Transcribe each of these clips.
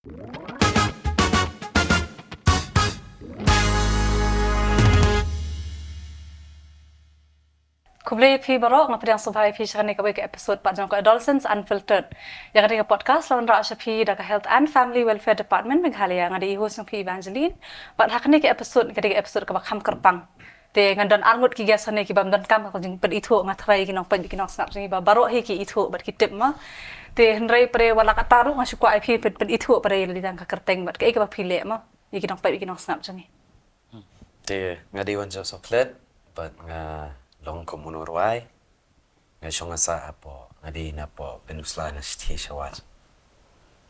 Kublai pi barok ngapa yang survive pi shane ka ke episode pat jang Adolescents Unfiltered. Yang ada podcast lawan ra pi da Health and Family Welfare Department Meghalaya ngada host pi Evangeline. Pat hakne ke episode ka kham kerpang. Te ngandan armut ki gasane ki bam dan kam ka jing ped itho ngatrai ki nong ped ki nong snap jing ba barok he ki itho bat ki tip ma. Te hendrai pre wala ka taru ngasu ko ip ped itho pre lidang ka kerteng bat ke ba pi le ma. Ki nong ped ki nong snap jing. Te ngadi Wanjop Sohkhlet pat nga long komunurwai nga Shongkha apo ngadi na po penusla na sti shawat.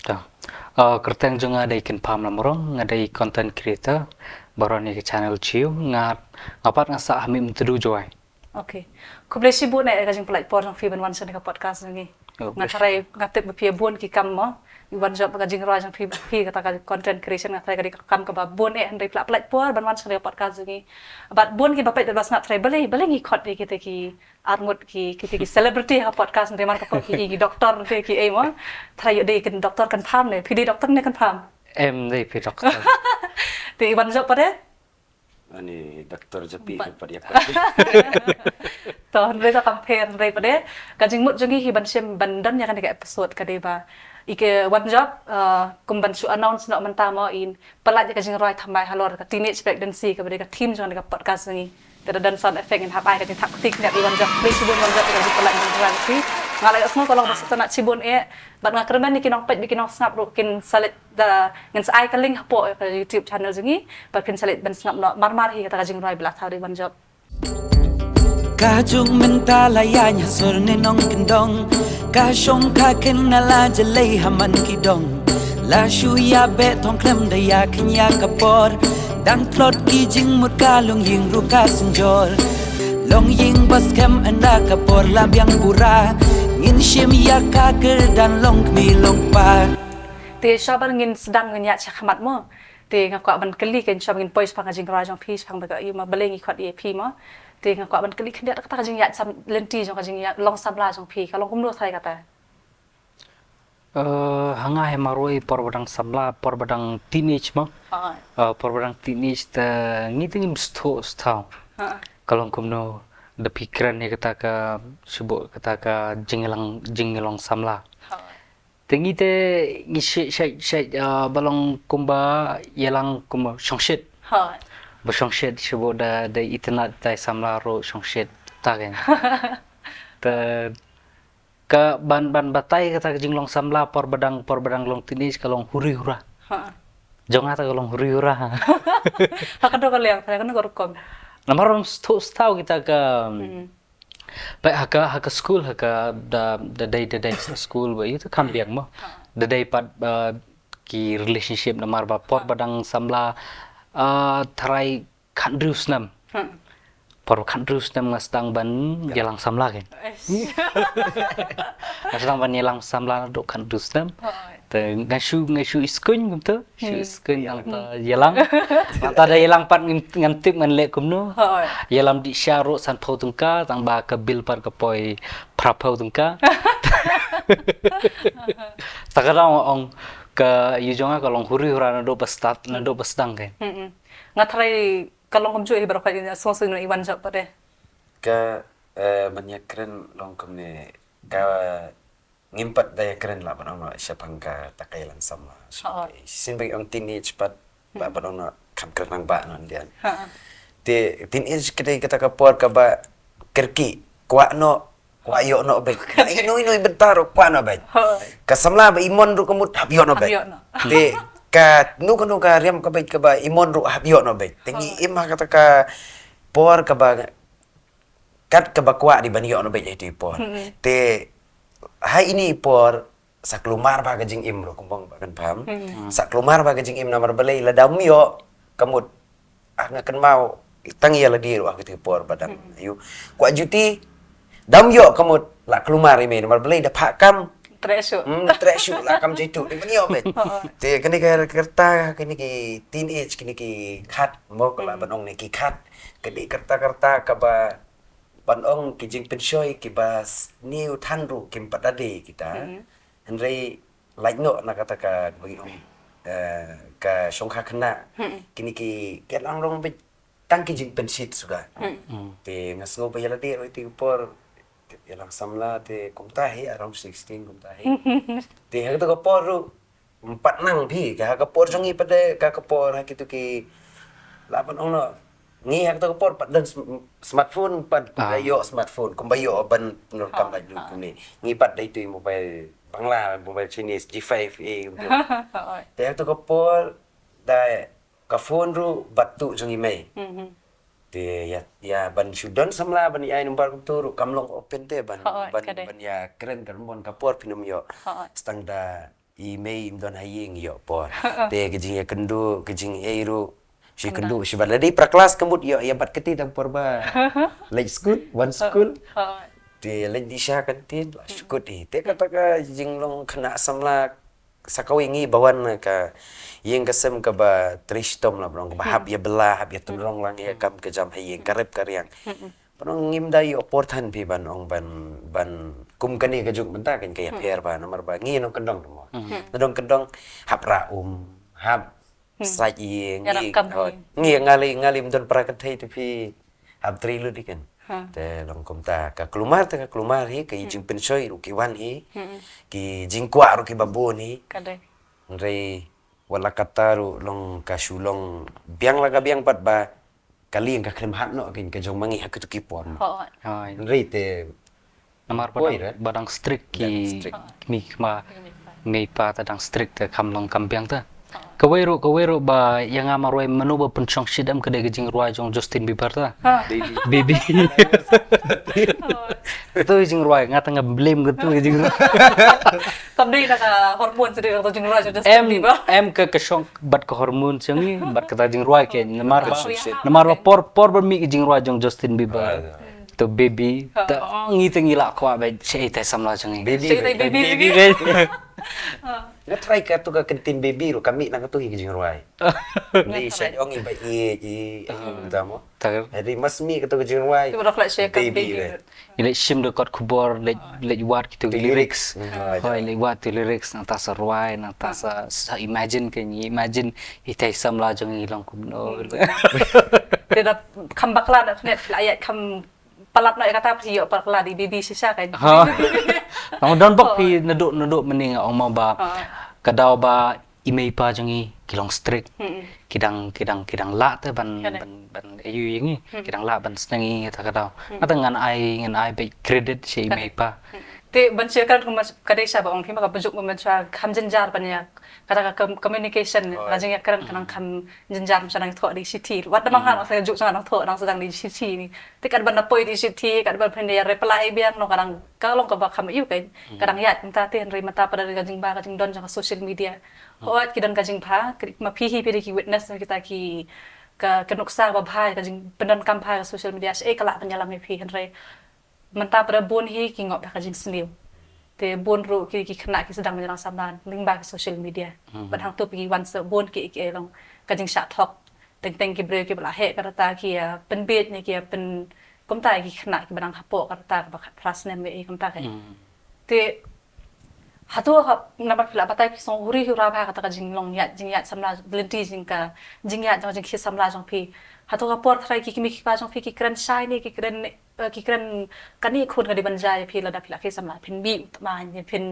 Ta. Kerteng juga ada Kynpham namorong ada content creator baron ni channel chiu ngapat ngasa hamim tedu joy. Okay. Kublai sibuk na ka jing platform fi ban wan sa ka podcast ngi. Ngatarai ngatip be buon ki kam mo Wanjop ka jing rajang fi kata ka content creation ngatai ka kam ka buon handai platform ban wan sa podcast ngi. Bat buon ki bapet bas ngat trai bale ngi khot kita ki arngut ki celebrity ha podcast ngai man ka ki doktor ki ai mo trai de kan doktor Kynpham ne pd doktor ne Kynpham Em dei pi doktor. Ti Wanjop pada Ani doktor japi pada yak. Tahun reza campaign dari pada kajing mut jungi hiban sem bandan yang kan episode kadeba ike Wanjop kumban su announce nak mentama in pelat kajing roi thambai halor ka teenage pregnancy ka pada team jangan dekat podcast ni dan sound effect in habai ka taktik nak Wanjop play sibun Wanjop ka pelat dengan si ngalai semua kalau masa nak sibun bat ngakerman ni kinong pet bikin snap ro kin salit da ngan sai ka link hapo ka YouTube channel jungi bat kin salit ban snap no marmar hi kata kajing roi belah thari Wanjop Kajung mentalaya nyasur nenong kendong Ka Shongkha Khynnah la jalai haman kidong La shuya be tong klem daya kenya kapor Dan plot ki jing mut kalung ying ruka senjor Long ying bas kem anda kapor labyang pura Ngin shim ya kaker dan long kmi long pa Te shabar ngin sedang ngenyak chakhamat mo te ngakwa ban kali kan shab ngin pois pang jing rajang peace pang baga yu ma belengi khot ep mo te ngakwa ban kali khendia kata jing ya sam lenti jong jing ya long sabla jong pi kalong kumlo thai kata Hanga he maroi porbadang samla porbadang teenage mo. Porbadang teenage ta ngiting stau. Kalong kumno the pikiran ni kata ka subo kata ka jingelang samla. Tengi te ngi balong kumba yelang kumba Sohkhlet. Ba Sohkhlet subo da internet tai samla ro Sohkhlet ta kan. Ta ka ban batai kata jinglong samla porbadang long teenage kalong huri hura. Jonga ta kalong huri hura. Hakado kaliang kan gorkom Namarom stau kita ka Baik haka school haka da day school ba itu kambiang mo da day pat ki relationship namar ba por badang samla tharai khandrus nam por khandrus nam ngastang ban yelang samla kan ngastang ban yelang samla do khandrus nam te ngashu iskun gumto iskun yang ta yelang mata da yelang pat ngantip ngan le kumno yelam di syaro san phau tungka tang ba ka bil par ka poi phau tungka takarang ong ka yujonga kalong huri hura na do pastang kan ngatrai kalong kumju hi berapa ini sosu ni Wanjop pada Ka banyak keren long komne ka ngimpat daya keren lah panong siapang ka takailan sama. Sinbagi ang teenage pat ba panong kam keren ba non dian. Te teenage kedai kata kapor ka ba kerki kwa yo no be. Ino bentar kwa no be. Ka samla ba imon ru kamut habyo no be. Te ka nu ka riam ka ba imon ru habyo no be. Tengi imah kata ka por ka ba kat ka ba kwa di banyo no be jadi por. Te hai ini por saklumar ba kajing im ro kumpang ba Kynpham saklumar ba kajing im namar balai la damyo kamut ngakan mau tangi la di ro gitu por badang ayu kwa juti damyo kamut la kelumar ime namar balai da phakam tresu la kam jitu di banyo bet te kani ka kerta kani ki teenage kani ki khat mo kala banong ni ki khat kadi kerta ka ba panong kijing pensoi kibas new thanru kim patade kita henry like no nakatakan bagi ke Shongkha Khynnah kini ki lang rong be tang ki jing pensit suga te ngasgo ba yala de ti por yalang samla te kumta hi around 16 kumta hi te ha to por ru empat nang pi ka por jongi pada ka por ha kitu ki lapan ong no ngi ha to por pat dan smartphone pat yo smartphone kum ba yo ban nur kam lai lu ni ngi pat dai tu mobile Bangla mobile Chinese G5A te ha to por da ka phone ru batu jongi mai te ya ban sudan samla ban ai number tu ru kamlong open te ban ya keren kan mon kapor pinum yo stang da email don haying yo por te kejing ya kendu kejing ai ru si kendu si ban ladi pra kelas kembut yo ya bat keti tang por ba like school one school te lagi sya kan tin la syukur te kata ka jing long kena samla sakawingi bawan ka yang kasem ka ba tristom la brong ba hab ya belah hab ya tunrong lang ya kam ke jam hayeng karep karyang panong ngim dai oportan pi ban ong ban kum kani ka juk benta kan kaya per ba nomor ba ngi no kendong mo ndong kendong hab ra hab sai ngi ngali mdon prakatai tu pi hab trilu dikan te long komta ka kelumar hi ka jing pensoi ru ki wan hi ki jing kwa ru ki babon hi kadai rei wala kataru long kasulong biang laga biang pat ba kali yang ka krem hat no kin ka jong mangi ha kutu ki pon rei te namar badang strict ki mi ma mei pa tadang strict te kamlong kampiang ta kawero ba yang amaroi menu ba penchong sidam kedai gejing ruai jong Justin Bieber ta baby itu gejing ruai ngata ngeblame gitu gejing ruai kamdei na ka hormon sedih atau jing ruai Justin Bieber em ke song bat ke hormon sengi bat kata jing ruai ke namar ba por bermi gejing ruai jong Justin Bieber to baby ta ngi ngila kwa ba sei tai samla jangi baby na try ka tu ka kentin baby ru kami na tu hi jing ruai ni sai ong i ba i tamo jadi masmi ka tu jing ruai tu rak la share ka baby ile shim de kot kubor le wat gitu lyrics hoi le wat lyrics na ta sa ruai na ta sa imagine ke ni imagine itai samla jangi long kubno te da khambak la da net la ayat kham palat na kata prio parkla di baby sisa kan Ang don bok pi naduk mening ong mau ba kadau ba imei pa jangi kilong strict kidang la te ban ayu yangi kidang la ban snangi ta kadau ata ngan ai be credit she imei pa te ban share kan kadai sa ba ong phim ka bujuk mo cha kham jinjar ban ya kata ka communication rajing ya kan kham jinjar sanang tho di city wat damang han sa juk sanang tho nang sedang di city ni te kad ban napoi di city kad ban phende ya reply biang no kadang kalong ka ba kham yu kan kadang ya ta te ri mata pada kajing ba kajing don jang social media hoat kidan kajing pha ma phi hi ki witness kita ki ka kenuksa ba bhai kajing pendan kam pha social media se kala penyalam phi han re menta pada bon hi ki ngop ka jing sniu te bon ru ki khna ki sedang menang samlan ling ba social media ban hang tu pi wan se bon ki long ka jing sha thok teng ki bre ki bla he ka ta ki pen bet ni ki pen kom ta ki khna ki banang hapo ka ta ba pras ne me kom ta ka te hatu ha nampak pila patai ki song huri hura ba ka ta jing long ya samla blinti jing ka jing ya jing ki samla jong pi hatu ka por thrai ki mi ki pa jong pi ki kran shai ni ki kran kani khun ka di banjai pi la da pila ki samla pin bi ma ni pin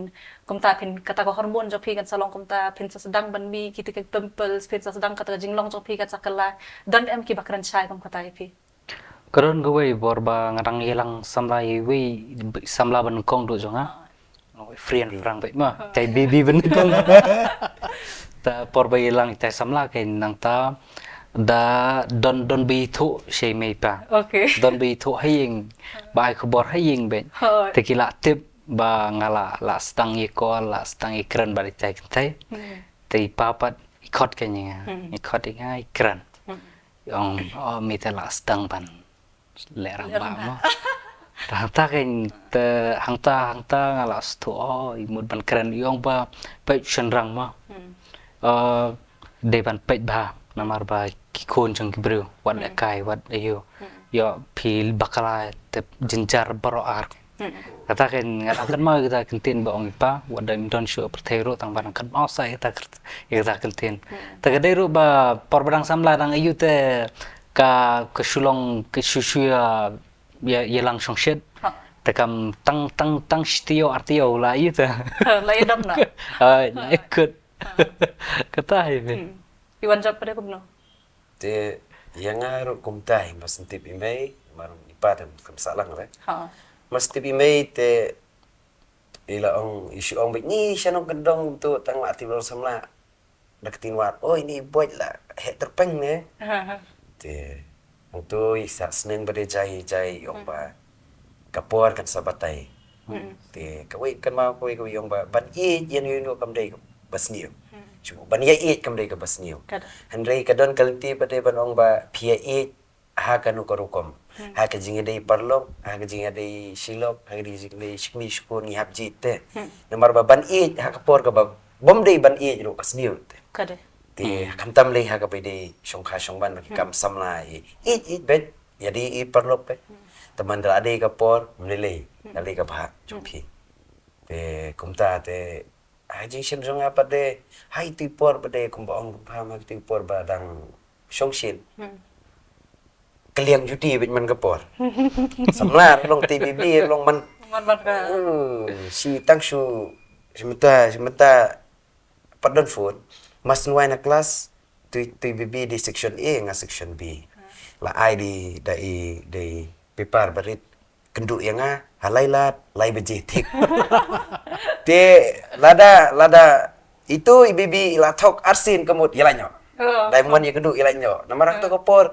komta pin kata ko hormon jo pi kan salong komta pin sa sedang ban mi ki tik pimples pin sa sedang kata jing long jo pi kan sakala dan em ki bakran shai kom kata pi karon gawai borba ngarang yelang samla yewi samla ban kong do jonga friend frang bai ma tai baby ban kong ta porba yelang tai samla ke nang ta da don bi thu she mei pa okay don bi thu haying bai khobor haying ben te kila tip ba ngala la stang ye ko la stang ye kran bari tai te papat ikot ke nya ikot ngai kran ong mi te la stang ban le rang ba mo ta ken te hang ta ngala sto imut ban kran yong ba pe chen rang ma de ban pe ba namar ba ki kon jang ki bro wat kai wat ayo yo pil bakala te jinjar baro ar Kata kan ngatakan mau kita kentin ba ong ipa wada Indonesia pertero tang barang kan mau saya kita kentin. Tagadai ru ba porbadang samla dang ayu te ka sulong ke susu ya lang Sohkhlet. Takam tang stio artio la ayu te. La idam na. Na ikut. Kata hai. Iwan jawab pada kumno. Te yang ngaru kumtai mas tip imei marung ipa dan kamsalang le. Mas tip imei te ila ong isu ong ni sianong kendong tu tang la tibor samla daketin wat. Oh ini boy lah het terpeng ne. Te tu isa seneng bade jai ong ba kapor kan sabatai. Te kawai kan mau kawai ong ba ban yan yun kam dei basniu. Cuma ban ye kam dei ka basniu. Handrei kadon kalti pade ban ong ba pia ha kanu korukom. Ha ka jinga dei parlom, ha ka jinga dei silok, ha ka jinga dei shikmi shko ni hab jite. Namar ba ban ha kapor ka ba bom dei ban ro kasniu. Kada. Ti kantam lei ha ka pede Shongkha Shongban ki kam samla bet jadi parlop pe. Teman dal ade kapor mlelei dali ka bha jumpi. Te kumta te haji sim jong apa de hai tipor pede kumbang paham ti por badang Sohkhlet. Kaliang judi bet man kapor. Samlar long TVB long man ka. Si tang su sementa padon phone mas nuai na kelas TVB di section A nga section B. La ai di pepar barit kenduk yang halai lat lai bejetik. Te lada itu IBB ila tok arsin kemut yalanyo. Dai mon ye kenduk yalanyo. Namar tu kopor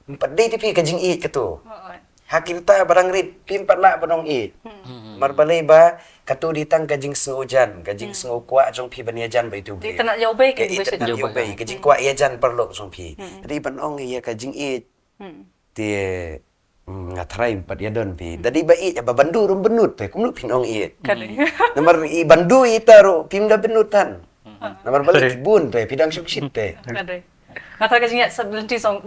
padai tipi kajing it ketu. Hakil ta barang rit pimpat nak banong it. Mar balai ba katu ditang kajing sengojan, kajing sengo kuat jong pi baniajan ba itu. Di tanak jauh baik ke itu jauh baik kajing kuat iajan perlu jong pi. Jadi banong ya kajing it. Tie ngatrai pat yadon pi. Dadi ba it ba bandu rum benut pe kumlu pinong it. Nomor i bandu itaru pimda benutan. Nomor balik bun pe pidang Sohkhlet pe. Kada. Ngata kajing ya sebelum song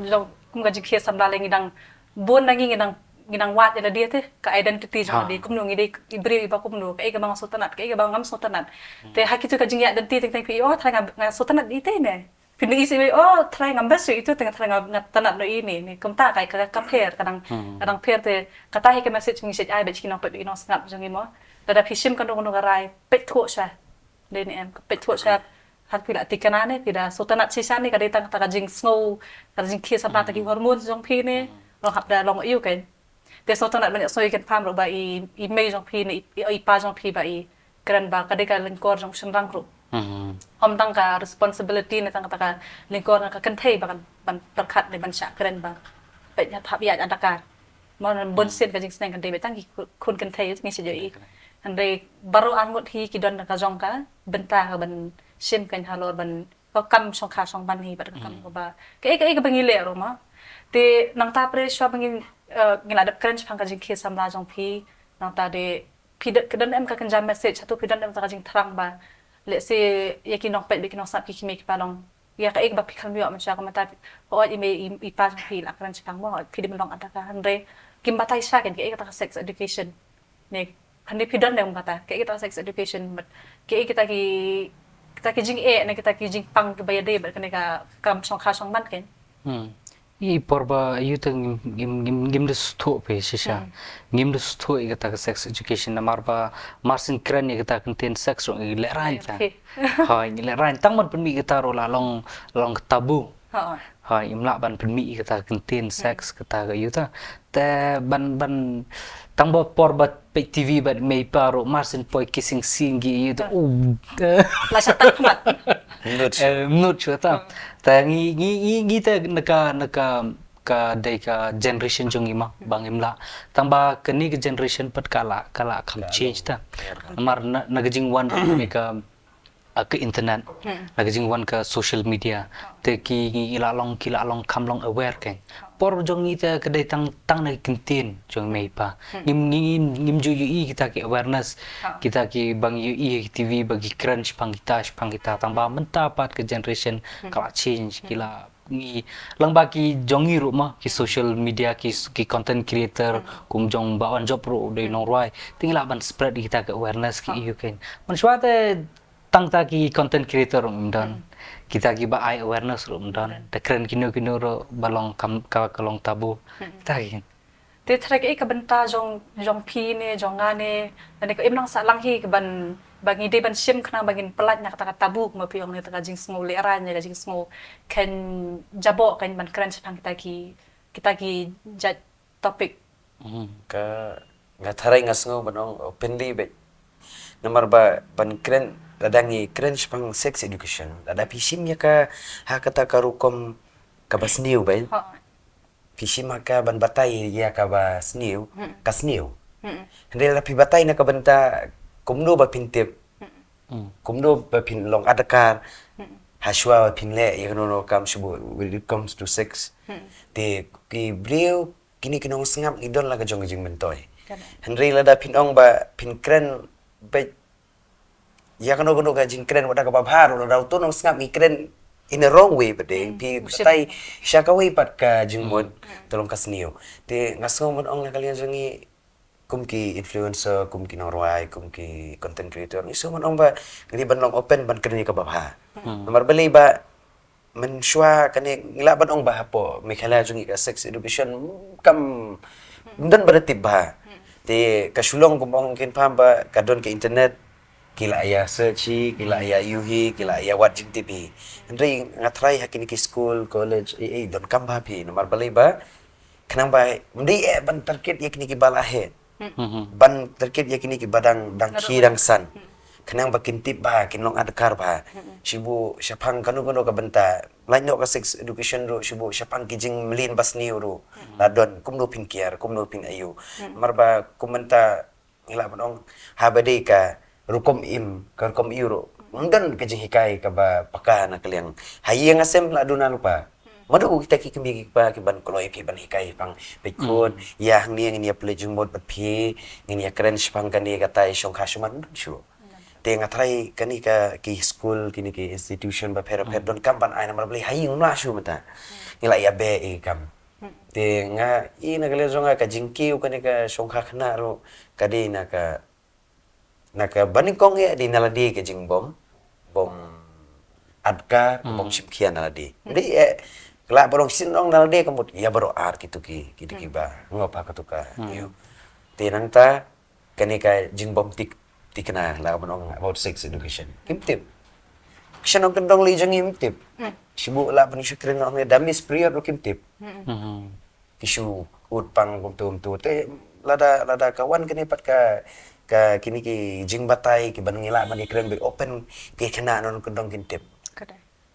kum kajing kia samla lengi dang bun lagi nginang wat ya dia teh ka identity jang di kumnu ngide ibri ba kumnu ka ega bang sultanat ka ega bang ngam sultanat te haki tu kajing ya identity teng pi oh trai ngam sultanat di te ne pindu isi oh trai ngam basu itu tengah trai ngam tanat no ini ni kumta kai ka pair kadang pair te kata hi ke message ai ba chikinong pe inong snap jang imo tada phishim kan dong rai pet tho sha de ni em pet tho sha hat pila tikanane pila sultanat sisani ka datang ta kajing snow kajing kia sampa ta ki hormon jong pi ne long hap da long iu kan te sultanat banyak soi Kynpham ro ba i mei jong pi ne i pa jong pi ba i kran ba ka de ka lingkor jong shenrang ro hom tang ka responsibility ne tang ta ka lingkor ka kan thei ba kan ban perkhat ne ban sha kran ba pe ya thap ya antaka mon bon sen ka jing sneng kan de be tang ki kun kan thei ngi se i andre baru angut hi ki don ka jong ka benta ka ban sim kan halor ban ko kam Shongkha Shongban hi ba kam ko ba ke bangile ro ma te nang ta pre swa bangin ngiladap keren pang kajing kia samla jong pi nang ta de pidat kedan em ka kan jam message satu pidan em ta kajing terang ba let's say yakin nok pet bikin nok sap ki make palong ya ka ba pikal mi ma sha ka mata o i pa jong pi la keren pang mo pidim long ata ka andre kim batai sha kan ke ta sex education ne kan di pidan dem kata ke ta sex education but ke kita ki jing ne kita ki jing pang ke bayade ba kan ka kam Shongkha Shongban kan I porba you teng gim de sto pe shisha gim de sto igata sex education namar ba marsin kran igata contain sex ro ile ran ta ha ile ran tang man penmi igata ro la long tabu ha imla ban penmi igata contain sex kata ga yuta te ban tang ba porba pe TV ba mei paro marsin poi kissing scene gi yuta la satan mat menurut ta ta ngi ta naka ka dai ka generation jong ima bang imla tamba kani ke generation pat kala kham change ta mar nagajing wan ka ke internet nagajing wan ka social media te ki ila long kham long aware kan por jong ni ta kedai tang na kintin jong mei pa ngim ju yu kita ki awareness kita ki bang yu TV bagi crunch pang kita tamba menta pat ke generation kala change kila ngi lang ba ki jongi ro ma ki social media ki content creator kum jong ba Wanjop ro de nong roi tingla ban spread kita ke awareness ki you can man swate tang ta ki content creator dan kita ki ba ai awareness ro dan de kren kino ro balong kam ka kalong tabu ta ki Te trek ka benta jong pi ne jong ngane dan ko imlang sa lang hi ban bangi de ban sim khna bangin pelat na kata tabuk ma piong ne ta jing sngo le ran ya jing sngo kan jabo kan ban kran chang kita ki jat topik Ka ngatharai ngasngo banong openly bet. Nomor ba ban kren dadangi kren pang sex education. Ada pisimnya ka ha kata karukom kabasniu ben. Pisim ka ban batai ya ka basniu, kasniu. Hendela pi batai na ka benta kumno ba pintip. Kumno ba pin long adakar. Hashwa ba pinle ya no kam subu when it comes to sex. Te ki brio kini kinong singap idon la ka jong jing mentoy. Hendela da pinong ba pin kren be ya kano ka jing kren wada ka babhar no daw to nong singap ni kren in a wrong way but pi tai siya ka way pat ka jing mod tolong kasniu. Te ngaso mon ong na kalian jangi kum ki influencer, kum ki norway, kum ki content creator. Iso man ong ba ngili ban long open ban kani ka babha. Nomor bali ba mensyua kani ngila ban ong ba po may khala jungi ka sex education kam dan beretib ba. Te kasulong kum ong Kynpham ba kadon ke internet kila aya search kila aya yuhi kila aya wat jing tv. Andri ngatrai hakini ki school college don kam ba pi nomor bali ba kenang ba mdi ban target yakini ki balahe. Ban terkait ya kini ki badang dang ki dang san. Kenang bakin tip ba kinong adkar ba. Sibu syapang kanu ka benta. Lain no ka sex education ro sibu syapang kijing melin basni ro. Ladon kumno pin kiar kumno pin ayu. Marba kumenta ngila banong habade ka rukom im ka rukom euro. Ndan kijing hikai ka ba pakah na kaliang. Hayang asem laduna lupa. Madu kita ki kemi pa ki ban koloi pi ban hikai pang bekon ya hang ni ngia pelejung mod pat pi ngia keren spang kan ni kata Shongkha Khynnah shu te ngatrai kani ka ki school kini ki institution ba pera don kampan ai namar beli hayung na shu mata ngila ya be e kam te nga I na kale zonga ka jingki kani ka Shongkha Khynnah ro kadi na ka banikong ya di naladi ke jingbom bom adka bom simkian naladi ndi la barong sinong nalade kamut ya baro art gitu ki ba ngopa katuka yo tinang ta kani ka jingbom tikna la barong about sex education kimtip ksanong kendong li jang imtip sibu la pani syukrin no damis period ro kimtip kisu ut pang tum tu te lada kawan kani pat ka kini ki jing batai ki banngila mani kren be open ki kena non kendong kimtip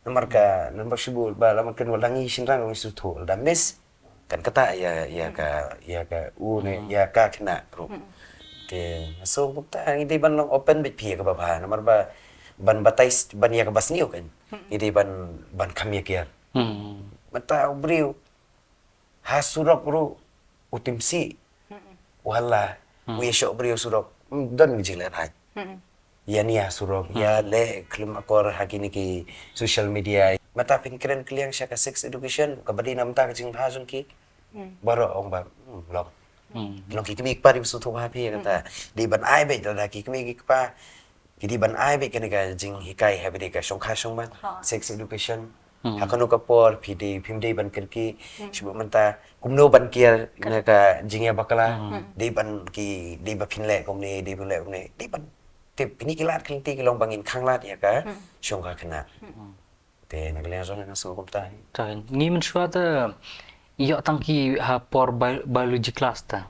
nomor sibu ba laman kan walangi sinrang isu tu da mes kan kata ya ka ne ya ka kena ro te so bukta ngidi ban long open bit pi ka ba nomor ba ban batai ban ya ka basniu kan ngidi ban kami kiar mata briu hasurok ro utimsi wala wi syok briu surok dan jilat hai ya niya surok ya le klum akor hakini ki social media mata pinkren kliang sya ka sex education kabadi namta ka jing bhajon ki baro ong ba long long ki kmi pa rim su thu ha pi kata di ban ai be da ki kmi ki pa ki di ban ai be kani ka jing hikai ha be ka Shongkha Khynnah sex education hakano ka por pd pimde ban ki sibu manta kumno ban kier na ka jingya bakala di ban ki di ba pinle komne di pinle komne di ban tip ini kilat kelinti kilong bangin khanglat ya ka Shongkha Khynnah te nagliang so na so kumta ta ngi men swata yo tangki ha por biology class ta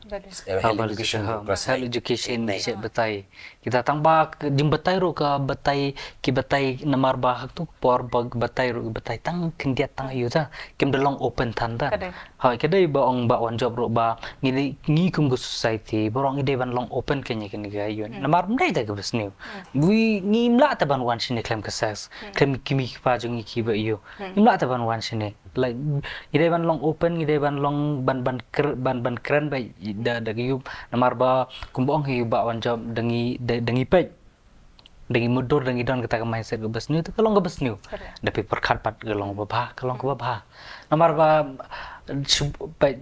health education se betai kita tangba jing betai ro ka betai ki betai namar ba hak tu por betai ro betai tang kendiat tang yu ta kem delong open tanda ha kedai ba ong ba Wanjop ro ba ngi kum go society borong ide ban long open kenya ken ga yu namar mdai ta ga besniu bui ngi mla ta ban wan sine klem ka sex klem kimi pa jung ki ba yu mla ta ban wan sine like ide ban long open ide ban long ban keren ba da yu namar ba kumbong hi ba Wanjop dengi pe Dengan mudah dengan idon kita ke mindset ke besniu tu kalau ke besniu. Tapi perkat pat kalau ke babah. Nomor ba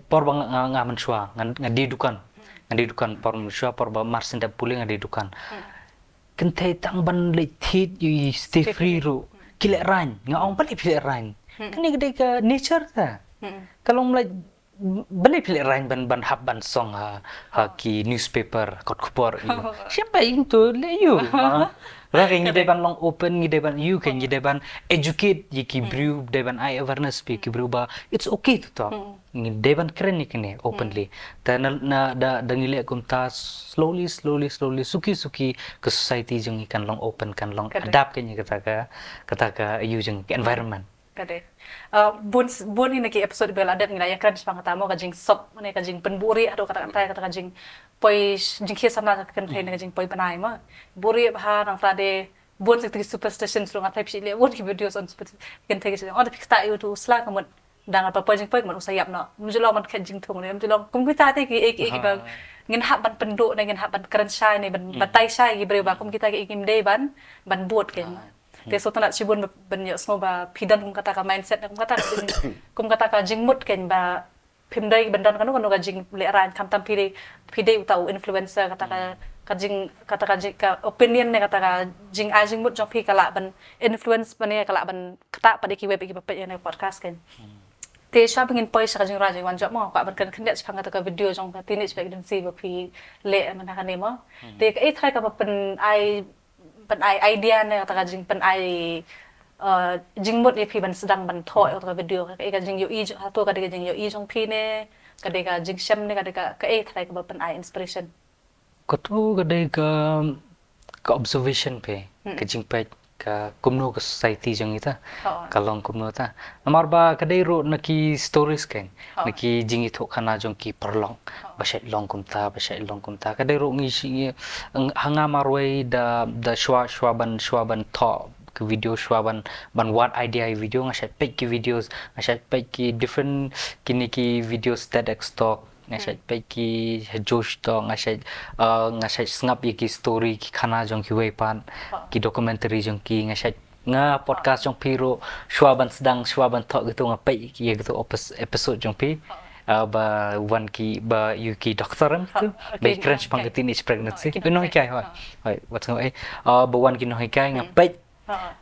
por bang ngaman shua ngadi dukan por shua por ba marsin da puling ngadi dukan. Kentai tang ban le thit you stay free ro. Kilek ran, ngaong balik pilek ran. Kini gede ke nature ta. Kalau mulai balik pilek ran ban hab ban song ki newspaper kot kupor. Siapa yang tu le you. Orang ngide ban long open ngide ban you kan ngide ban educate ki brew de ban eye awareness pe ki brew ba it's okay to talk. Ngide ban keren ni kene openly. Dan na da ngile kum ta slowly suki ke society jeng ikan long open kan long adapt kan kata ka you jeng environment. Kade. Bun ini ki episode bela ada ngila yang keren sepang tamo kajing sop ne kajing penburi atau kata kajing poi jing kia sama kan thai kajing poi banai ma buri bah nang frade bun sik superstition sung atai psi le bun ki videos on superstition kan thai kajing on pikta you tu sla kamun dang apa poi jing poi man usayap no mujulong man kajing thung ne mujulong kum kita te ki bang ngin hab ban penduk ne ngin hab ban keren shai ne ban tai shai ki bre ba kum kita ki kim day ban buat kan. Te so tanat sibun banyak semua ba pidan kum kata ka mindset kum kata ka jingmut ken ba pimdai bandan kanu ka jing leran kam pide utau influencer kata ka jing ka opinion ne kata ka jing mut jong pi kala ban influence ban ne kala ban kata pada ki web ki papet ne podcast ken. Te sha pengin poi sa jing rajing wanjop mo ka ban kan khendet phang kata ka video jong ka teenage pregnancy ba pi le man ka ne mo. Te ka thai ka pen idea ne kata jing pen jing mut ni pi ban sedang ban thoi kata video ka jing yo i to ka jing yo i jong pi ne ka jing sham ne ka thai ka pen inspiration Ko tu ka observation pe ka jing pe ka kumno ka society jong ita kalong kumno ta namar ba kadai ro naki stories ken naki jing itho khana jong ki perlong basai long kumta kadai ro ngi hanga marwai da shwaban tho ke video shwaban ban what idea video ngasai pek ki videos ngasai pek ki different kini ki videos TEDx talk ngasai pek ki josh to ngasai snap ki story ki khana jong ki wepan ki documentary jong ki ngasai nga podcast jong piro shwaban thok gitu ngapai ki gitu episode jong pi ba one ki ba you ki doctor tu ba crunch pang teenage pregnancy no hikai hoi what's going ba one ki no hikai ngapai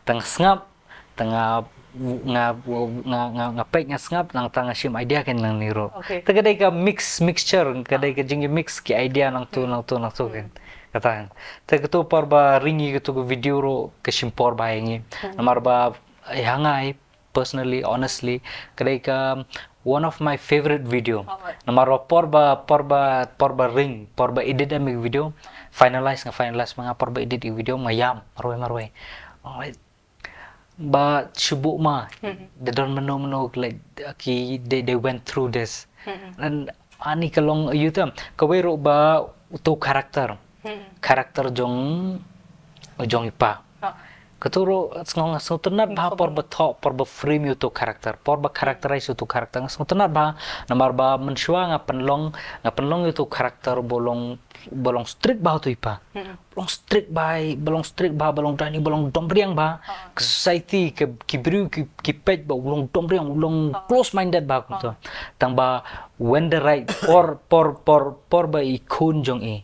tengah snap tengah ngapek ngap nang tang sim idea kan nang niro kadai ka mixture kadai ka jing mix ki idea nang tu kan kata te ketu par ba ringi ketu video ro ke simpor ba yangi namar ba hangai personally honestly kadai ka one of my favorite video namar por ba ring por ba edit amig video finalize mga por ba edit video mayam marwai but shubuk ma they don't know like they went through this and ani kalong yutam kawero ba to karakter jong ipa katuro ngong sutunat ba por ba frame you to karakter por ba karakterize you to karakter sutunat ba namar ba menshwa ngapenlong you to karakter bolong strict ba to ipa bolong strict ba bolong tani bolong dombriang ba society ki bru ki pet ba bolong dombriang bolong close minded ba to tang ba when the right por ba ikun jong i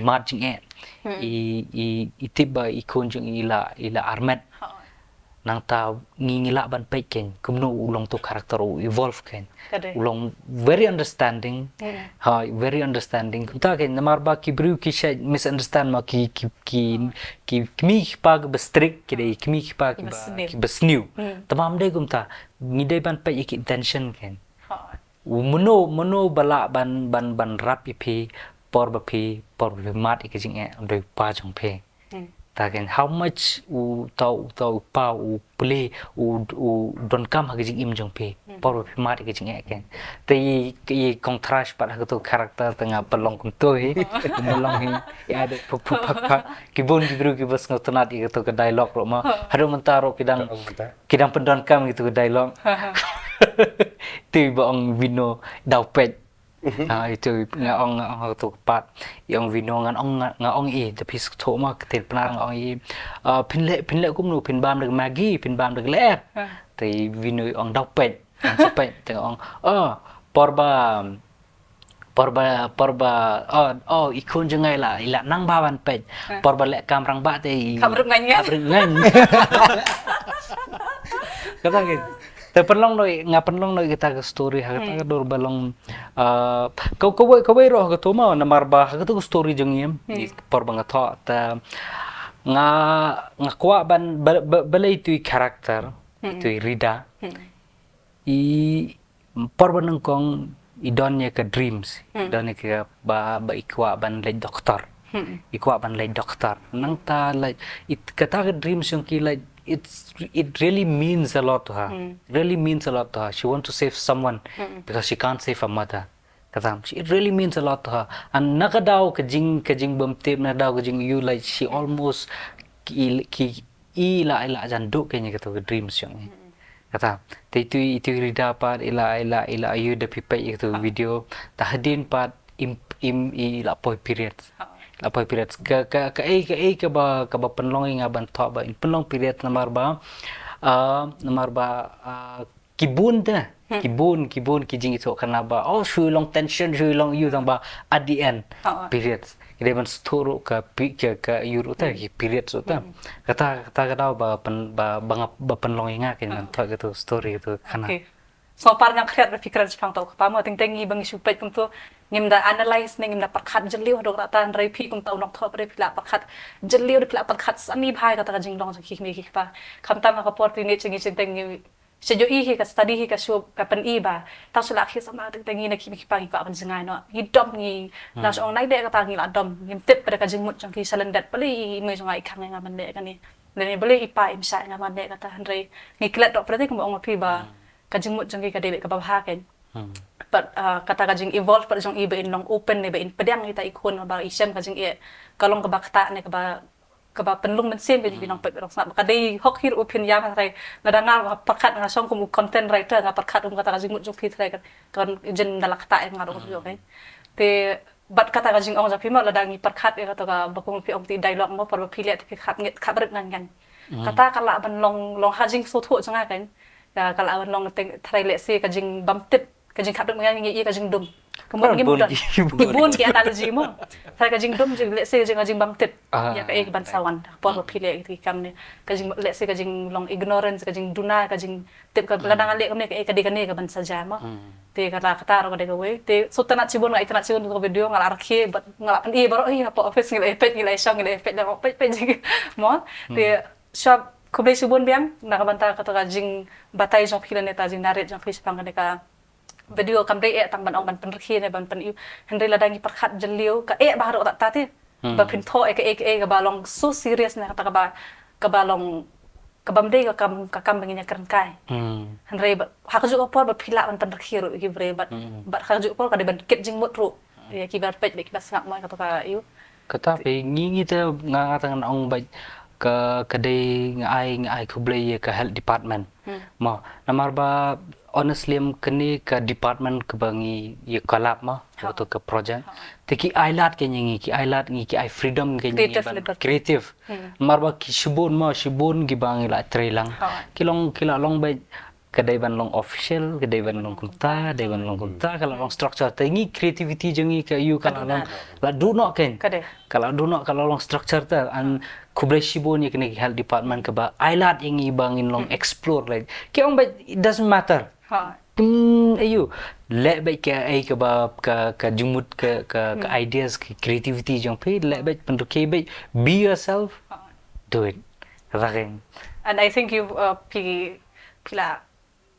marging i tiba ikun jong ila armet nang ta ngingila ban peken kumno ulong to karakter evolve ken ulong very understanding kunta ken namar ba ki bru ki shay misunderstand ma ki mi pag bestrik ki mi pag ki besniu tamam de kumta ngidai ban pe ki intention ken mono bala ban rap ipi por mat ikajing ndoi pa jong pe taken how much tau pa play don kam ikajing im jong pe por mat ikajing ken te ki contrast pada tu karakter tengah pelong kum tu pelong hi ya ada pak kibun gibru gibas ngotonat itu ke dialog ro ma haro mentaro kidang pendon kam gitu ke dialog tu bang vino daupet Itu ngaong tu pat yang vino ngaong tapi thok ma ketel penar ngaong pinlek kum nu pin bam deg magi pin bam deg le thì vino ong dau pet sepet tengok ong porba ikun jangai la ila nang bawan pet porba lek kamrang ba te Kamrang ngan kata gitu terpenlong noi kita ke story kita ke dor balong kau roh ke toma na marba kita ke story jengiem di porba ngato ta nga kwa ban balai tu karakter tu rida I porba nangkong idonnya ke dreams idonnya ke ba ikwa ban le doktor ikwa ban le doktor nang ta like kata ke dreams yang ki like it really means a lot to her. Really means a lot to her. She wants to save someone because she can't save her mother. It really means a lot to her. And nakadaw kajing bumtip na daw kajing you like she almost ila jan do kanya kato dreams yung. Kata itu rida pat ila you the pipai itu video tahadin pat ila poi period. Apa period ke ba penlong nga ban tho ba penlong period nomor ba kibun ta kibun kijing itu karena ba shui long tension shui long you tang ba at the end period kita ban storo ke euro ta period so ta kata ba penlong nga kan tho gitu story itu karena so par yang kreat berpikiran sepang tau kapamo ting bang supet kum tu ngim da analyze ngim da pakhat jeliu dok ta rai phi kum tau nok tho pre pila pakhat jeliu de pila pakhat sani bhai kata jing long ki mi ki pa kham ta ma ka opportunity chingi ting se jo hi ka study hi ka show ka pen I ba ta sula khi sama ting na ki mi ki pa ki ka ban jingai no hi dom ni na so nai de ka ta ngi la dom ngim tip pada ka jing mut jang ki salendat pali me jong ai khang nga man de ka ni le beli ipa im sa nga man de ka ta rai ngi klat dok pre kum ong pi ba kajing mut jangki kadele ka babha ken but kata kajing evolve per jong ibe in long open ne be in pedang ita ikun ba isem kajing kalong ka bakta ne ka ba penlung men sem be binong pe rong sa ka dei hok hir open yam rai ngadanga pakhat nga song kum content writer nga pakhat kata kajing mut jong fit rai kan jen dalak ta nga ro jo ken te bat kata kajing ong japi ma ladangi pakhat kata ka bakum pi ong ti dialogue mo par pilet pi khat ngit khabrep ngan kata kala ban long hajing so tho janga kan kalau awan long try let's say kajing bumtip kajing khabrep ngan ngi kajing dum kemudian gibun ki analogy mo try kajing dum let's say kajing bumtip ya ka ban sawan por pile ki kam ne kajing let's say kajing long ignorance kajing duna kajing tip ka ladang ale kam ne ka dikane ka ban saja mo te kata ro ka de we te sutana cibun ngai tana cibun ko video ngal arkhe ngal pan baro apa office ngal epet ngal shong ngal epet da pe mo te shop kublai subun biang nakabanta kata kajing batay jong pila neta jing narit jong fish pang ka video kamre tang ban ong ban penrhi ne ban pen henry ladangi perkhat jeliu ka baru tak tati ba pintho ka balong so serious na kata ka balong ka bamde ka kam benginya keren kai henry hakaju opor ba pila ban penrhi ro ki bre bat hakaju opor ka de ban kit jing mut ro ya ki bar pet ki basngak ma kata ka kata pe ngi te ngatan ong ba ke kedai ngai kublai ke health department ma namar ba honestly kini ke department ke bangi ye kalap ma atau ke project teki ailat ke ngi ki ailat ngi ki ai freedom ke ngi creative namar ba ki shibun gi bangi la trailang kilong ba kedai ban long official kedai ban long kunta kalau long structure tengi creativity jengi ke you kalau long la do not ken kalau long structure ta an kublai shibun ye kena health department ke ba ailat yang ibangin long explore like ke ong ba it doesn't matter ayu le ba ke ba ka jumut ke ideas ke creativity jong pe le ba pendu ke ba be yourself do it ragen and I think you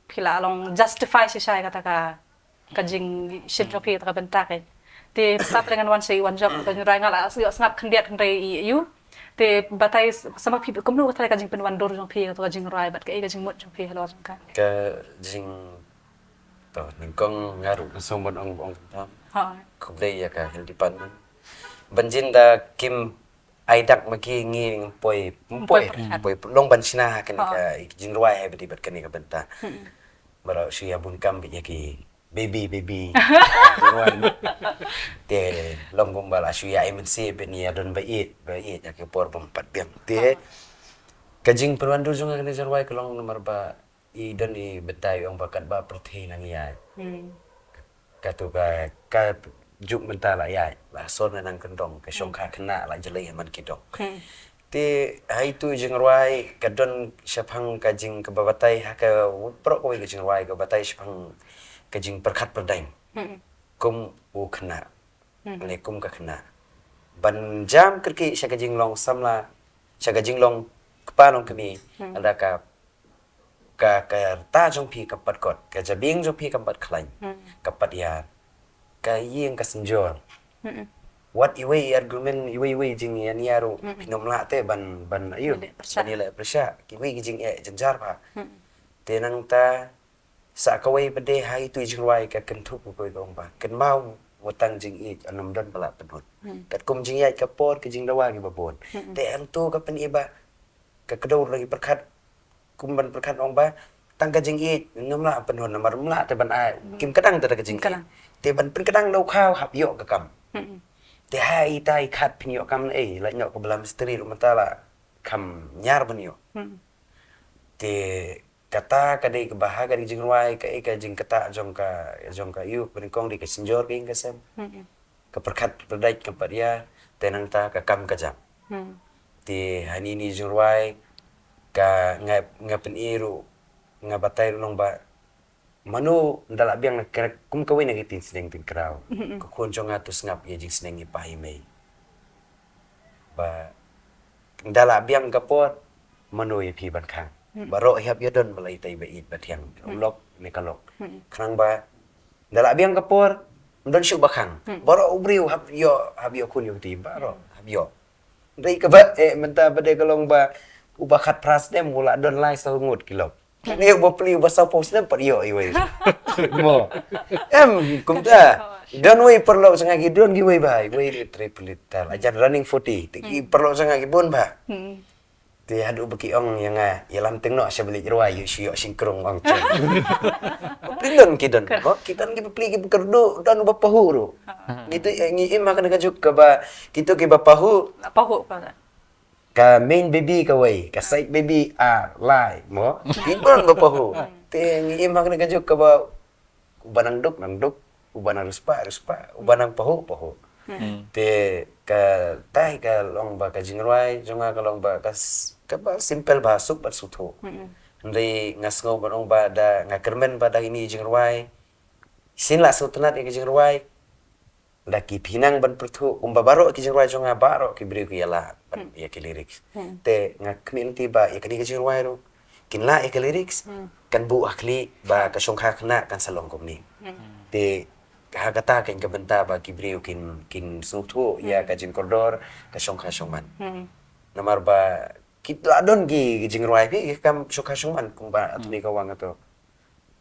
pila long justify siya kata ka kajing shidro pi ta bentak te sap dengan Wanjop kan rangal snap khandiat khandai you te batai sama pi kumnu kata kajing penwan dor jong pi kata kajing rai bat ka kajing mut jong pi halo jong ka jing to ningkong ngaru sombon ong tam kublai ya ka health department banjin da kim aidak maki ngi poi long ban sina kan ka jing rai ha beti bat kan ka benta bara siya bun kam bi ki baby te long gumbala shuya MNC benia don bait ya ke por pempat biang te kajing perwandu jonga kene jarwai kelong nomor ba I don I betai ong bakat ba perthi nang ya katu ka juk mentala ya la son nang kendong ke Shongkha Khynnah la jelai man kidong te hai tu jingruai kadon syapang kajing ke babatai ha ka pro ko ke jingruai ke batai syapang kajing perkhat perdaing kum u Khynnah le kum ka Khynnah ban jam kerki sya kajing long samla sya kajing long kepalong kami ada ka ta jong pi kapat kot ka jabing jong pi kapat klain kapat ya ka yeng ka senjor what iwe argument iwe jing ya niaru pinom la te ban ayu banila persya kiwe jing jenjar pa tenang ta sa kawai bade hai tu jingwai ka kentup ko gong ba ken mau watang jing anam don bala penut kat kum jing ya ka por ke jing dawa ki babon te am tu ka pen iba ka kedau lagi perkat kum ban perkat ong ba tang ka jing nam la penut namar mla te ban ai kim kadang te ka jing te ban pen kadang lau khao hap yo ka kam te hai tai khat pin yo kam la nyok ko bala misteri ru matala kam nyar ban yo te kata kadai ke bahaga di jingruai ka jing kata jong ka yu peringkong di ke senjor ke sem ke perkat perdai ke dia tenang ta ka kam ka jam ti hani ni jingruai ka ngapen iru ngabatai nong ba manu ndala biang kum kawin ngi tin seneng tin krau ko kon jong atus ngap ye jing seneng ni pahimei ba ndala biang kapot manu ye pi ban khang baro hiap yodon balai tai bait batiang lok ne kalok krang ba dala biang kapor ndon syu bakhang baro ubriu hab yo kun yo ti baro hab yo dei ka ba menta bade kalong ba ubakat pras dem mula don lai salngut kilok ne bo pli ba sa pos dem par yo iwe mo kumta don we perlo sanga gi don gi we bai we triple tal ajar running 40 ti perlo sanga gi bon ba ti hadu beki ong yang ya lam tengno asya beli jerwai yu syu singkrong ong chen prilon kidon ko kitan gi pli gi kerdu dan bapahu ru gitu ngi makan kajuk ka ba kita ki bapahu pahu pa ka main baby ka way ka side baby lai mo kibon bapahu ti ngi makan kajuk ka ba ubanang duk ubanang ruspa ubanang pahu te ka tai ka long ba ka jingruai jonga ka long ba ka ba simple ba sup ba sutho ndai ngasngo ba ong ba da ngakermen ba da ini jingruai sinla sutnat ke jingruai da ki pinang ban perthu baro ki jingruai jonga baro ki bri ki yala ya ki lyrics te ngakmin ti ba ya ki jingruai ro kinla ya ki lyrics kan bu akli ba ka Shongkha Khynnah kan salong komni te kata kan kebenta ba kibriu kin suthu ya ka jin koridor ka Shongkha Shongman namar ba kita don gi jingruai pi kam Shongkha Shongman kum ba atni ka wang ato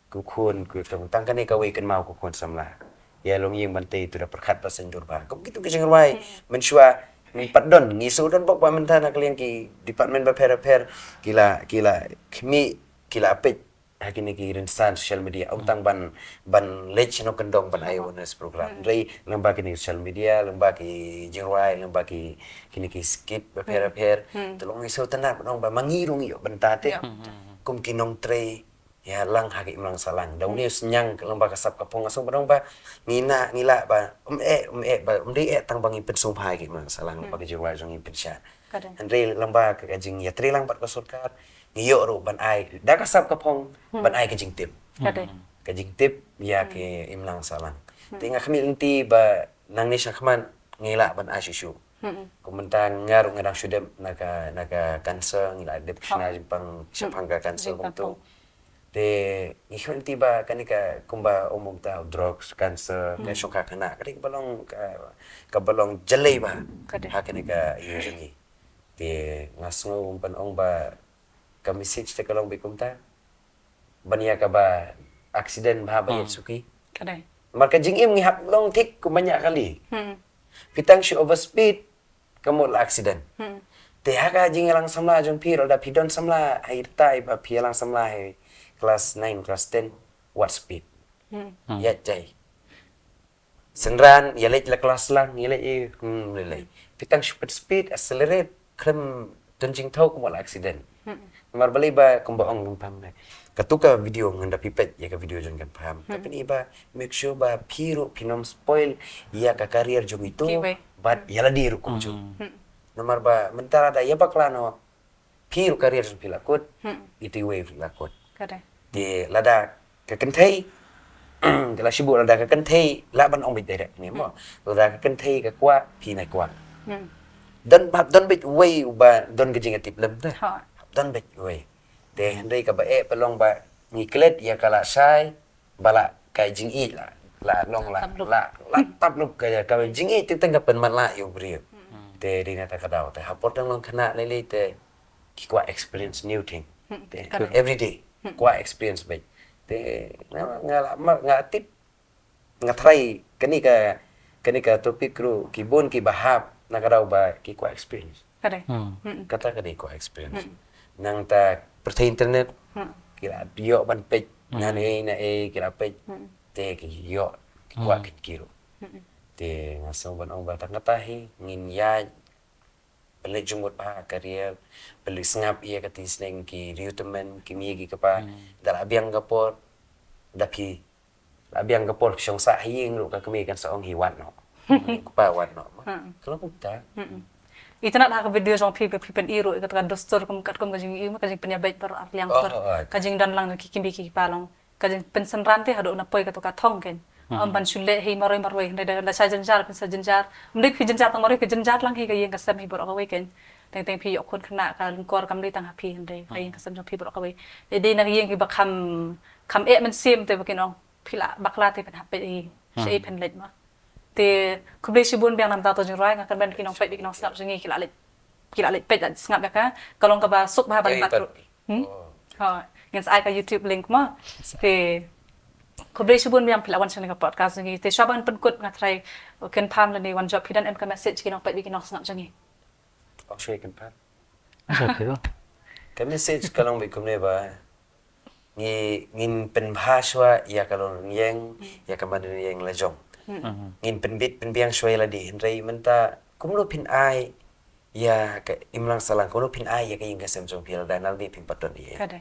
ku khun ku tong tang kan ka we kan mau ku khun samla ya long yeng ban te tu da perkhat ba senjur ba kum gitu ki jingruai menshua ni padon ngisu don bok ba mentana kalian ki department ba per kila khmi kila apet hakini ki rinsan social media utang ban lech no kendong ban awareness program rei lembah kini social media lembah ki jingwai lembah ki kini ki skip per tolong iso tanap nong ba mangirung yo bentate kum kinong tre ya lang haki melang salang daun ni senyang lembah kasap kapong asong banong ba ngila ba ba tang bangi pensum hai ki melang salang lembah ki jingwai jong impensya rei lembah ka jing ya tre lang pat kasutkat ngiyo ro ban ai da kasap kapong ban ai ke jing tip ke jing tip ya ke imlang salang tinga kami inti ba nang ni syakman ngila ban ai shishu komentan ngaru ngadang syudem naga cancer ngila dep sna pang syapang ka cancer kumtu te ngikhon ti ba kanika kumba umum ta drugs cancer ke Shongkha Khynnah kadik balong ka balong jalai ba ha kanika yungi te ngasngo umpan ong ba ka message te kalong bikum ta bania ka ba accident ba suki kadai marka jingim ngihap long tik ku banyak kali pitang shi overspeed kamu la accident te haka jingelang samla jong piro da pidon samla hai tai ba pialang samla hai class 9 class 10 what speed ya jai senran ya lek la kelas lang ya lek lele pitang speed accelerate klem tunjing tau ko wala accident mar bali ba kumbaong Kynpham ne katuka video nganda pipet ya ka video jon Kynpham tapi ni ba make sure ba piru pinom spoil ya ka career jong itu but ya la diru kumju nomor ba mentara da ya baklano piru career jong pilakut itu wave pilakut kada di lada ka kentai la shibu lada ka kentai la ban ong bit direct ni mo lada ka kentai ka kwa pi nai kwa don bit way ba don gejing atip lem ta don bit way de handai ka ba pelong ba ngiklet ya kala sai bala kai jing i la long la tap lup ka ya ka jing i tik teng ka pen man la yu bri de di na ta ka dau te hapot dang long khana le te ki kwa experience new thing de every day kwa experience ba te nga tip nga try kani ka topik ru ki bon ki bahap na ka dau ba ki kwa experience kada kata ka di kwa experience nang ta pertai internet kira bio ban page ngane na kira page te ki yo kwa ki kiro te ngaso ban ong ba ta ngatahi ngin ya pele jumut pa career pele sngap ia ka tisneng ki recruitment ki mi gi ka pa dal abiang ka por dapi abiang ka por syong sa hing ru ka kami kan sa ong hiwan no ko pa wan no kalau kita Itana nak video jong pipen iru kat dostor kum kajing iu kajing penyabait per arliang per kajing dan lang kikimbi ki palong kajing pensenran te hado na poi katu kathong ken ban sule hi maroi da sa jenjar pen sa jenjar mdik pi jenjar tang maroi pi jenjar lang hi kayeng kasam hi bor awai ken teng pi yok kon khna kan kor kam li tang happy hande kayeng kasam jong pi bor awai de na yeng ki bakam kam e men sim te bakin ong pila bakla te pen happy sei pen let ma te kublai sibun biang nam ta to jing rai ngakan ban kinong pet kinong snap jingi kila lit pet snap ya ka kalong ka ba suk ba ban patru ha ngin sai ka YouTube link ma te kublai sibun biang pila wan chang ka podcast jingi te shaban penkut ngatrai Kynpham le ni Wanjop pidan em ka message kinong pet kinong snap jingi ok shwe Kynpham Sao ka message kalong bi kumne ba ngin pen bhashwa ya kalong yeng ya ka ban yeng la jong ngin penbit penbiang shway la di hendrai menta kumlo pin ai ya ka imlang salang kumlo pin ai ya ka ing kasem jong pil da nal di pin paton di kada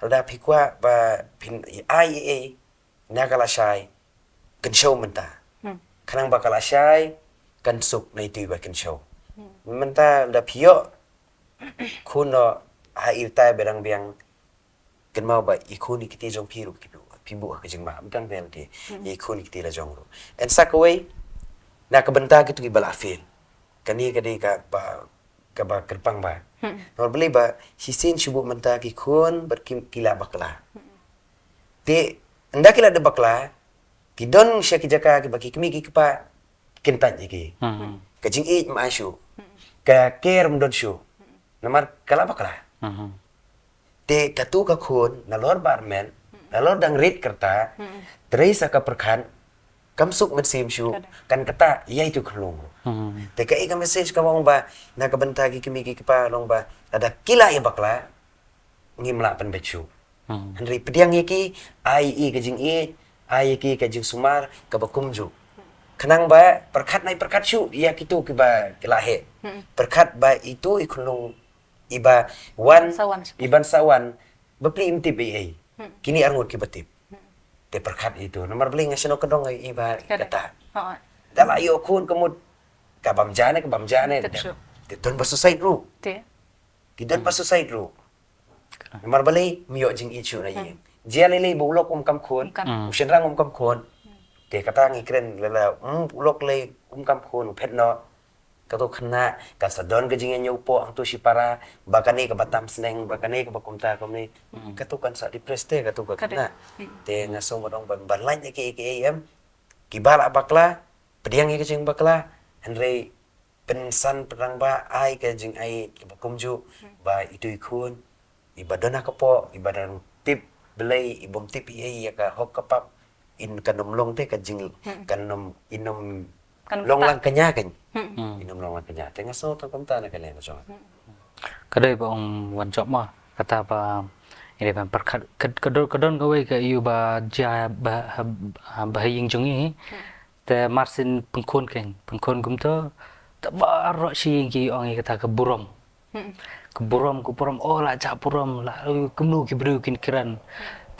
da pikwa ba pin ai na kala shai kan show menta kanang ba kala shai kan suk nei tu ba kan show menta da pio kuno ha irtai berang biang kan mau ba ikuni kiti jong piru pibu ka jing ma amtang bel di ikuni kiti la jong ro and sakaway na kabenta gitu ki balafil kani ka di ka ba kerpang ba nor beli ba hisin shubu menta ki kun berkila bakla te anda kila de bakla ki don sya ki jaka ki baki kimi ki pa kintan ki ka jing e ma shu ka ker mdon shu namar kala bakla te katu ka kun na lor barmen lalu dang read kerta terisa ka perkan kamsuk mesim syu kan kata iya itu kelung te ka ika message ka wong ba na ka bentagi kimi ki pa long ba ada kila ya bakla ngimla pen bechu henry pediang iki ai ka jing ai ki ka jing sumar ka bakumju kenang ba perkat nai perkat syu iya kitu ki ba kilahe perkat ba itu ikulung iba iban sawan bepli imti ba kini arngut ki batip te perkat itu nomor beli ngasino kedong ai iba kata dala yo kun kemud kabam jane te don basu side ru te ki don basu side ru nomor beli miyo jing ichu na yin jia lele bulok kam khon usen rang kam khon te kata ngi kren lela bulok le kam khon phet no kato khna ka sadon ke jing nyu po ang tu si para bakane ka batam sneng bakane ka bakumta komni kato kan sa depressed te kato ka khna te ngaso modong ban lain ke em ki bala bakla pediang ke jing bakla henry pensan perang ba ai ke jing ai ki bakumju ba itu ikun ibadana ka po ibadan tip belai ibom tip ya ka hok kapap in kanom long te ka jing kanom inom long lang kanya kan inom long lang kanya te ngaso to kamta na kalen so Kadai ba ong Wanjop ma kata ba Ini ban perkat kedon gawe ke iu ba ja ba ying jongi te marsin pengkon gum to tabaro si ki ong kata ke burom oh la ja burom la kumnu ki bru kin kiran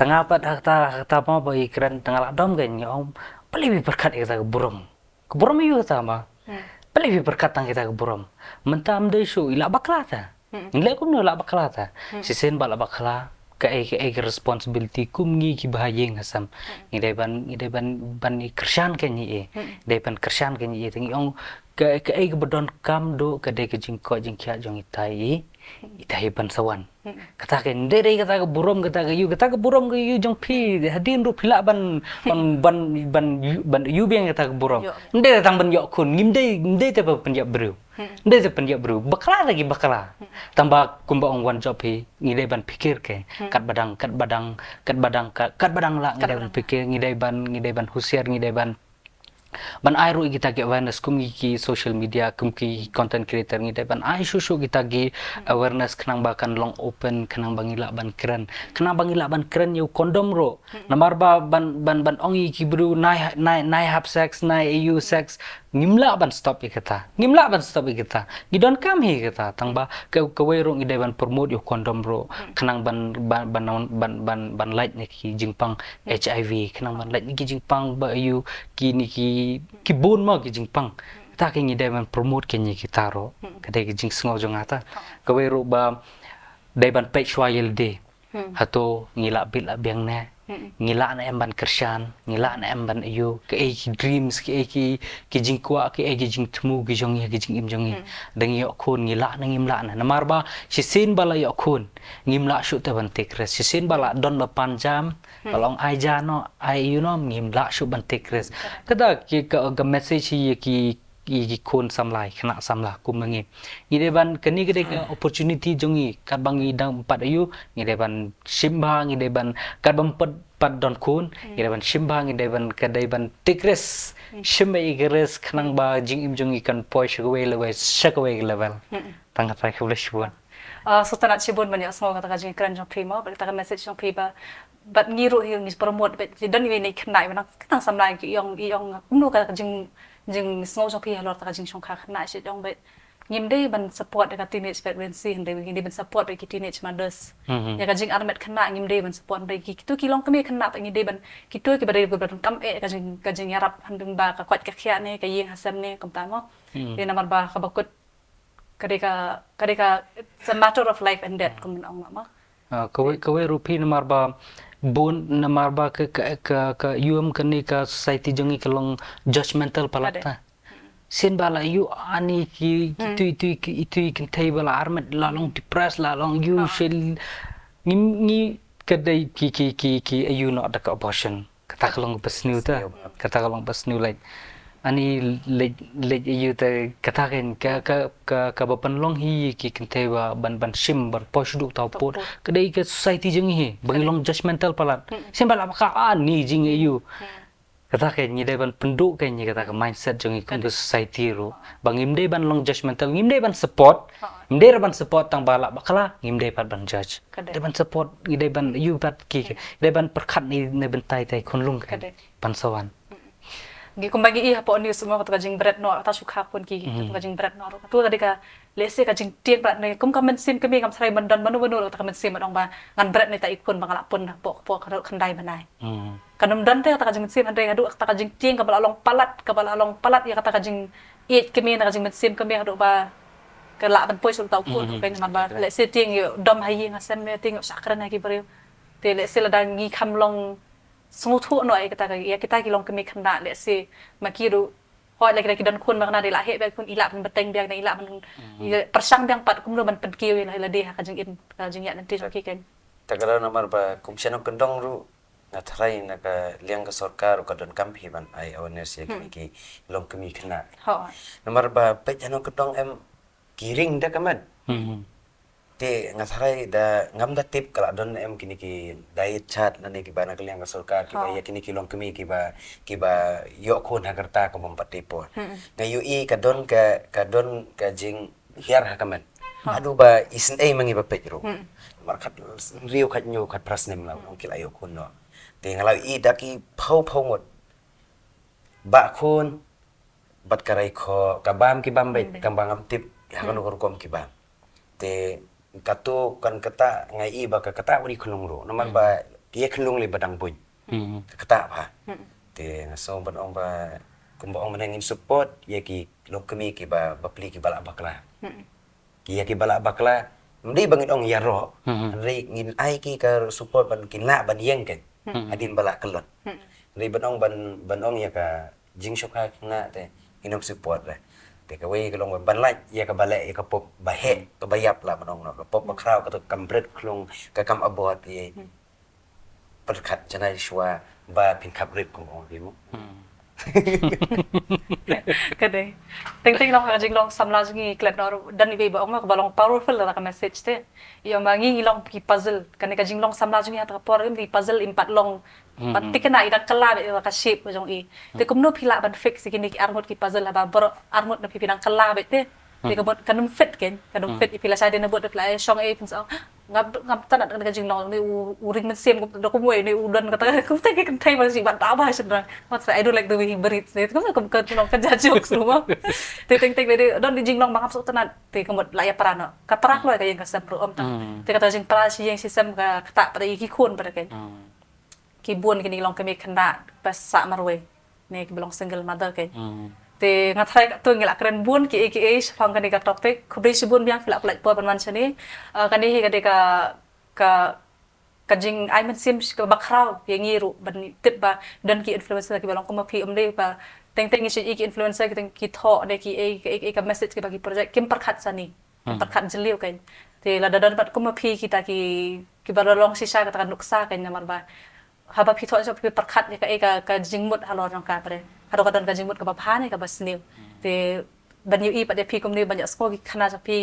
tengah pat kata apa ba kiran tengah la dom kan ong paling berkat kata ke burom iu kata ma paling berkat tang kita ke burom mentam de su ila baklata nilai kun la baklata sisen bala bakla ke responsibility kum ngi ki bahayeng asam ngidai ban ni kershan ke ni dai ban kershan ke ni tengi ong ke bedon kam do ke de ke jingko jingkya jong itai ban sawan kata ke ndere kata ke burom kata ke burom ke yu jong pi hadin ru phila ban yu biang kata ke burom ndere tang ban yok kun ngimde te penjak bru ndai te penjak bru bakla lagi bakla tambah kumba ong Wanjop hi ngidai ban pikir ke kat badang la ngidai ban pikir ngidai ban husiar ngidai ban airu kita ge awareness kum ki social media kum ki content creator ngidai ban ai su kita gi awareness kenang bakan long open kenang bangila ban keren yu kondom ro namar ba ban ongi ki bru nai have sex nai eu sex ngimla ban stop ikata gidon kam hi kata tangba ke ro ngidai ban promote yu kondom ro kenang ban light ne ki jingpang HIV kenang ban light ni ki jingpang ba yu ki bon ma ki jingpang ta ke ngidai ban promote ke ni kitaro kadai ki jing sngo jongata ke ro ba dai ban page royal day hato ngila bil abiang ne ngila na em ban kershan ngila na em ban yu ke dreams ke jingkwa ke jing tmu ki jongi ke jing im jongi dang yo khon ngila na ngimla na namar ba sisin bala yo khon ngimla shu te ban tekres sisin bala don ba panjam balong ai ja no ai you know ngimla shu ban tekres kada ki ka message hi ki khon samlai khna samla kum ngi ngide ban kani gede opportunity jongi kat bangi dang pat ayu ngide ban simba ngide ban kat bam pat don khon ngide ban simba ngide ban kadai ban tikres simba igres khnang ba jing im jongi kan poi shagwe level tang pai khulish bon so tanat sibun banyak semua kata jing kran jong primo kata message jong priba bat ngiru hi ngis promote bet dan ni khnai ban tang samlai ki yong nu kata jing snow jong pi halor ta jing Shongkha Khynnah shi jong bet ngimde ban support dekat teenage pregnancy hande ngimde ban support bagi teenage mothers ya ka jing armet Khynnah ngimde ban support bagi kitu kilong kami Khynnah ngimde ban kitu ki bare ban kam ka jing yarap handung ba ka kwat ka khya ne ka ying hasam ne kom tamo de namar ba ka bakut kadeka it's a matter of life and death kom ong ma kawai rupi namar ba bon namar ba ke yum kani ka society jongi kelong judgmental palata sin bala you ani ki itu kintai bala armet la long depressed la long you shall ngi kadai ki you not the abortion kata kelong besnu like ani le you te kata kan ka bapan long hi ki kintai ba ban sim ban posdu tau pot kadai ke society jeng hi bang long judgmental palat sim bala ka ani jing you kata kan ni dai ban penduk kan ni kata ka mindset jeng ke society ro bang imde ban long judgmental imde ban support tang bala bakala imde ban judge de ban support ide ban you pat ki de ban perkhat ni ne ban tai khonlung kan ban sawan gi kumbagi I hapo news semua kata jing berat no ta sukha kon ki kata jing berat no tu tadi ka lese ka jing tiek berat ne kum kamen sim kami kam srai bandan banu kata kamen sim adong ba ngan berat ne ta ikun bangala pun po khandai banai kanum dan te kata jing sim andre adu kata jing tieng ka bala long palat ya kata jing it kami na jing sim kami adu ba ke la ban poi sul tau ko ben ngan ba lese tieng yo dom hayi ngasem ne tieng sakran ki bari te lese la dan ngi kham long semua tu noi kata ya kita kilong kami Khynnah let's say makiru hoi lagi dan kun makna de la he be kun ila ban beteng biang ila ban persang biang pat kum ban pedkiu la de ka jing ya nanti sok kan tagara nomor ba kumsiano kendong ru ngatrai na ka liang ka sarkar ka don kampi ban ai awareness ya ki long kami Khynnah nomor ba pe jano kendong em kiring da kaman te ngatharai da ngam da tip kala don em kini ki diet chat nani ki bana kaliang ka sarkar ki ba ya kini ki long kami ki ba yo khon hakarta ko mempatipo ngayu I ka don ka jing hiar hakaman Aduh ba isin mangi ba petro. Markat riu khat nyu khat prasnem la ong kila yo kun no. Te ngalau I daki phau ngot. Ba kun bat karai kho kabam ki bambe kambang amtip ya kan kom ki bam. Te katu kan kata ngai I ba ka kata uri khulung ro. Naman ba ye khulung li badang buin. Kata ba. Te ngaso ban ong ba kumba ong menengin support ye ki lokemi ki ba bapli ki bala bakla. Ki ki bala bakla mdi bangin ong yaro ri ngin ai ki ka support ban kinla ban yeng ken adin bala kelot ri ban ong ya ka jing Shongkha Khynnah te inom support re te ka wei ka long ban lai ya ka bale ya ka pop ba he ka bayap la ban ong no ka pop ba kraw ka to kambret klong ka kam abot ye perkhat janai shwa ba pin khap rip kong ong mo cái đấy tính tính long jing long samla jingi clip nó dan ni ba ong ba long powerful la ka message te yo ma ngi long ki puzzle kan ka jing long samla jingi ta por ki puzzle impat long pat tikena ida kala be ka shape jong I te kumno phila ban fix ki ni armut ki puzzle la ba bor armut na pinang kala be te te ka bot kanum fit ken kanum fit ipila sa din na bot fly shong A pun sa ngap tan ka jing long ni u ring men sem ko ko moy ni u dan kata ko te kan thai ba si ban ta ba sendra what I do like the way he breathes it ko kan long kan ja jokes rumah te ting ting de don di jing long bangap so tan te ko mot la ya parano ka parak loy ka yang ka sem pro om ta te kata jing pra si yang sistem ka ta pa ki khun pa ken ki buon ki ni long ka me khana pas sa marwe ne ki belong single mother ken te ngathai tu ngila keren buon ki aka phang kan ka topic khubri si buon biang phila plai por ban chani kan hi ka de ka jing ai men sim ka bakrau yang ngiru ban tip ba dan ki influencer ki belong ko ma phi de ba teng teng ki influencer ki tho de ki ka message ki bagi project kim perkhat sani perkhat jeliu kan te la dadan pat ko ma phi kita ki barolong sisa ka nuksa kan namar ba haba phi tho so phi perkhat ka jing mut halor jong ka pare hado kadan ka jingmut ka bapha ni ka basniu te banyu I pada pi komni banyak sko ki khana sapi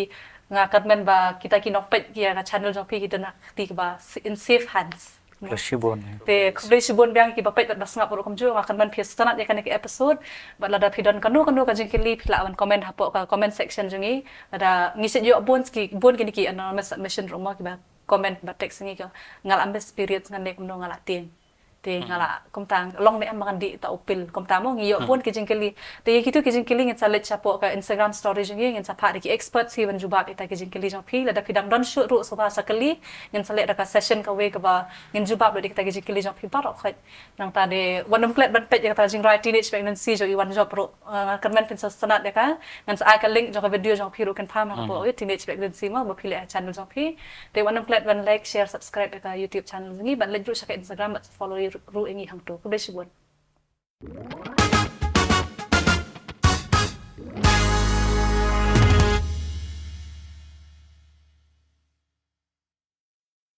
ngakat men ba kita ki nokpet ki ka channel jong pi kita nak ti ba in safe hands Rasibon te khubri sibon biang ki bapet bat basngap ro komju ngakan man pi stanat ya kan ki episode bat lada pi don kanu ka jingkili phila wan comment hapo ka comment section jongi ada ngisit yo bon ki ki anonymous submission ro ma ki ba comment ba text ngi ka ngal ambe spirit ngan nek no ngala ting te ngala komtang long ne makan di ta upil komtamo ngiyo pun ki jingkili te kitu ki jingkili ngin salet chapo ka Instagram story jingi ngin sapa ki expert si wan jubab ita ki jingkili jong pi lada pidang don shoot ru so ba sakali ngin salet ka session ka we ka ba ngin jubab di kita ki jingkili jong pi barok khat nang ta de wanum klet ban pet ta jing right teenage pregnancy jo I Wanjop ro kan men pin sanat de ka ngin sa ka link jo ka video jong pi ru Kynpham ha bo teenage pregnancy ma bo pile channel jong pi te wanum klet ban like share subscribe ka YouTube channel jingi ban like ru sa ka Instagram bat follow ru ingi hang tu ko be sibon